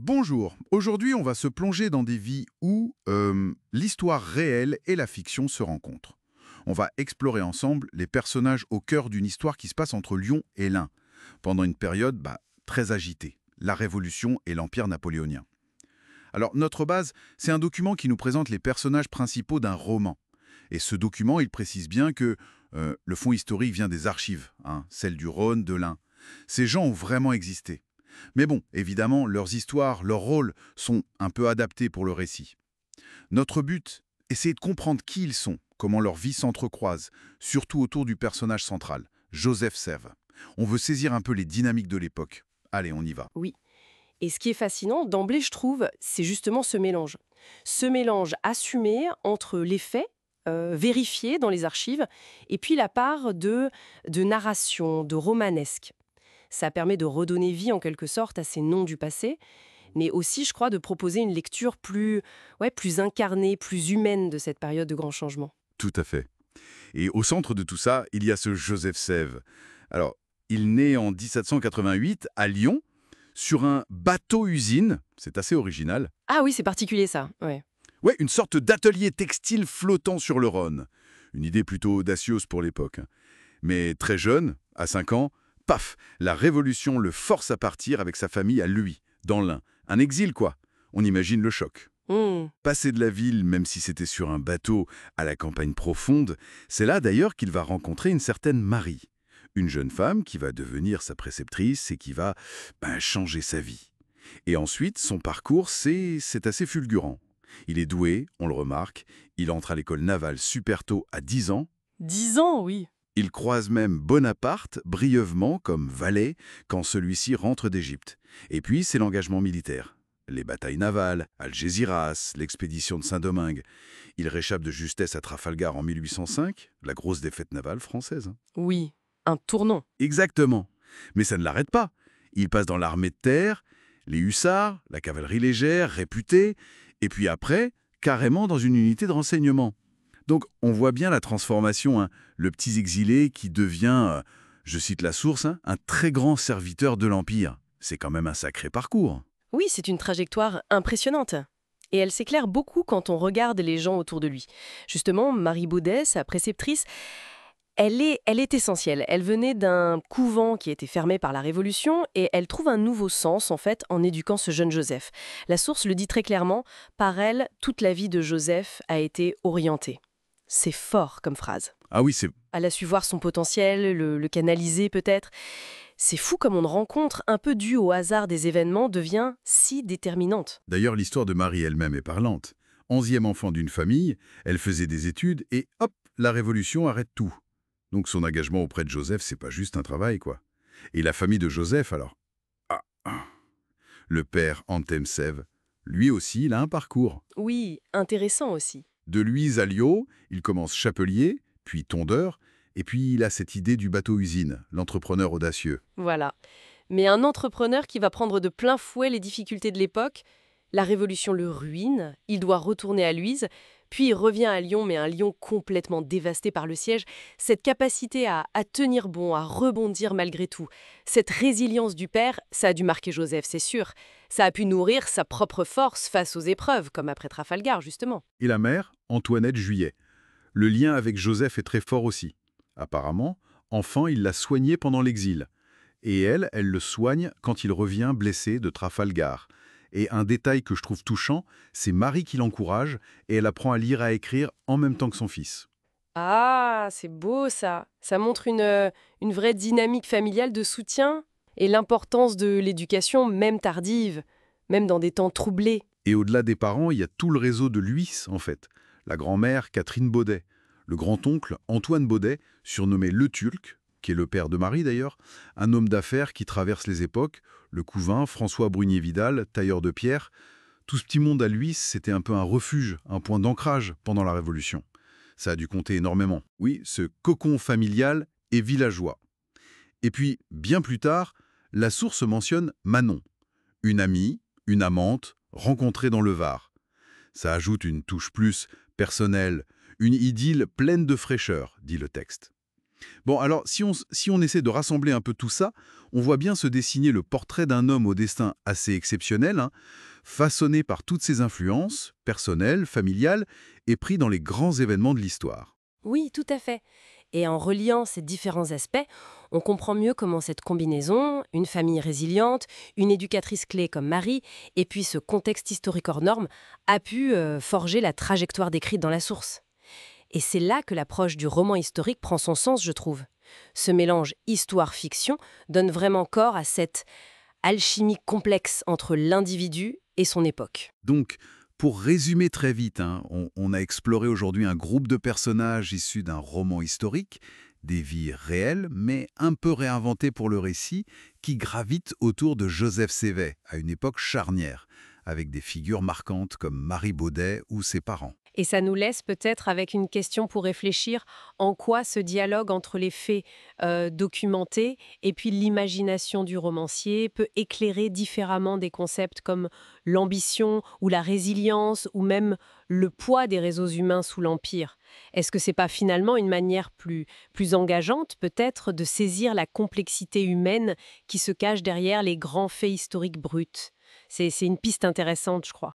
Bonjour, aujourd'hui on va se plonger dans des vies où l'histoire réelle et la fiction se rencontrent. On va explorer ensemble les personnages au cœur d'une histoire qui se passe entre Lyon et l'Ain, pendant une période très agitée, la Révolution et l'Empire napoléonien. Alors notre base, c'est un document qui nous présente les personnages principaux d'un roman. Et ce document, il précise bien que le fond historique vient des archives, celles du Rhône, de l'Ain. Ces gens ont vraiment existé. Mais bon, évidemment, leurs histoires, leurs rôles sont un peu adaptés pour le récit. Notre but, c'est de comprendre qui ils sont, comment leur vie s'entrecroise, surtout autour du personnage central, Joseph Sèvres. On veut saisir un peu les dynamiques de l'époque. Allez, on y va. Oui. Et ce qui est fascinant, d'emblée, je trouve, c'est justement ce mélange. Ce mélange assumé entre les faits, vérifiés dans les archives, et puis la part de narration, de romanesque. Ça permet de redonner vie, en quelque sorte, à ces noms du passé, mais aussi, je crois, de proposer une lecture plus incarnée, plus humaine de cette période de grand changement. Tout à fait. Et au centre de tout ça, il y a ce Joseph Sèvres. Alors, il naît en 1788 à Lyon, sur un bateau-usine, c'est assez original. Ah oui, c'est particulier ça, ouais. Ouais, une sorte d'atelier textile flottant sur le Rhône. Une idée plutôt audacieuse pour l'époque. Mais très jeune, à 5 ans, paf, la Révolution le force à partir avec sa famille à lui, dans l'Ain. Un exil, quoi. On imagine le choc. Hmm. Passer de la ville, même si c'était sur un bateau, à la campagne profonde, c'est là d'ailleurs qu'il va rencontrer une certaine Marie. Une jeune femme qui va devenir sa préceptrice et qui va changer sa vie. Et ensuite, son parcours, c'est assez fulgurant. Il est doué, on le remarque, il entre à l'école navale super tôt à 10 ans. 10 ans, oui. Il croise même Bonaparte brièvement comme valet quand celui-ci rentre d'Égypte. Et puis, c'est l'engagement militaire. Les batailles navales, Algésiras, l'expédition de Saint-Domingue. Il réchappe de justesse à Trafalgar en 1805, la grosse défaite navale française. Oui, un tournant. Exactement. Mais ça ne l'arrête pas. Il passe dans l'armée de terre, les hussards, la cavalerie légère, réputée, et puis après, carrément dans une unité de renseignement. Donc on voit bien la transformation, le petit exilé qui devient, je cite la source, un très grand serviteur de l'Empire. C'est quand même un sacré parcours. Oui, c'est une trajectoire impressionnante. Et elle s'éclaire beaucoup quand on regarde les gens autour de lui. Justement, Marie Baudet, sa préceptrice, elle est essentielle. Elle venait d'un couvent qui était fermé par la Révolution et elle trouve un nouveau sens, en fait, en éduquant ce jeune Joseph. La source le dit très clairement, par elle, toute la vie de Joseph a été orientée. C'est fort comme phrase. Ah oui, c'est... Elle a su voir son potentiel, le canaliser peut-être. C'est fou comme une rencontre un peu due au hasard des événements devient si déterminante. D'ailleurs, l'histoire de Marie elle-même est parlante. 11e enfant d'une famille, elle faisait des études et hop, la Révolution arrête tout. Donc son engagement auprès de Joseph, c'est pas juste un travail, quoi. Et la famille de Joseph, alors? Ah, ah. Le père Anthem Sèvres, lui aussi, il a un parcours. Oui, intéressant aussi. De Louise à Lyon, il commence chapelier, puis tondeur, et puis il a cette idée du bateau-usine, l'entrepreneur audacieux. Voilà. Mais un entrepreneur qui va prendre de plein fouet les difficultés de l'époque, la Révolution le ruine, il doit retourner à Luise, puis il revient à Lyon, mais un Lyon complètement dévasté par le siège. Cette capacité à tenir bon, à rebondir malgré tout, cette résilience du père, ça a dû marquer Joseph, c'est sûr. Ça a pu nourrir sa propre force face aux épreuves, comme après Trafalgar, justement. Et la mère, Antoinette Juillet. Le lien avec Joseph est très fort aussi. Apparemment, enfant, il l'a soigné pendant l'exil. Et elle le soigne quand il revient blessé de Trafalgar. Et un détail que je trouve touchant, c'est Marie qui l'encourage et elle apprend à lire et à écrire en même temps que son fils. Ah, c'est beau ça. Ça montre une vraie dynamique familiale de soutien et l'importance de l'éducation, même tardive, même dans des temps troublés. Et au-delà des parents, il y a tout le réseau de Luis, en fait. La grand-mère, Catherine Baudet. Le grand-oncle, Antoine Baudet, surnommé Le Turc, qui est le père de Marie d'ailleurs, un homme d'affaires qui traverse les époques, le cousin, François Brunier-Vidal, tailleur de pierre. Tout ce petit monde à Luis, c'était un peu un refuge, un point d'ancrage pendant la Révolution. Ça a dû compter énormément. Oui, ce cocon familial et villageois. Et puis, bien plus tard, la source mentionne Manon, une amie, une amante, rencontrée dans le Var. Ça ajoute une touche plus personnelle, une idylle pleine de fraîcheur, dit le texte. Bon, alors, si on essaie de rassembler un peu tout ça, on voit bien se dessiner le portrait d'un homme au destin assez exceptionnel, hein, façonné par toutes ses influences, personnelles, familiales, et pris dans les grands événements de l'histoire. Oui, tout à fait. Et en reliant ces différents aspects, on comprend mieux comment cette combinaison, une famille résiliente, une éducatrice clé comme Marie, et puis ce contexte historique hors norme, a pu forger la trajectoire décrite dans la source. Et c'est là que l'approche du roman historique prend son sens, je trouve. Ce mélange histoire-fiction donne vraiment corps à cette alchimie complexe entre l'individu et son époque. Donc, pour résumer très vite, hein, on a exploré aujourd'hui un groupe de personnages issus d'un roman historique, des vies réelles, mais un peu réinventées pour le récit, qui gravitent autour de Joseph Sévet, à une époque charnière, avec des figures marquantes comme Marie Baudet ou ses parents. Et ça nous laisse peut-être avec une question pour réfléchir en quoi ce dialogue entre les faits documentés et puis l'imagination du romancier peut éclairer différemment des concepts comme l'ambition ou la résilience ou même le poids des réseaux humains sous l'Empire. Est-ce que c'est pas finalement une manière plus engageante peut-être de saisir la complexité humaine qui se cache derrière les grands faits historiques bruts? C'est une piste intéressante, je crois.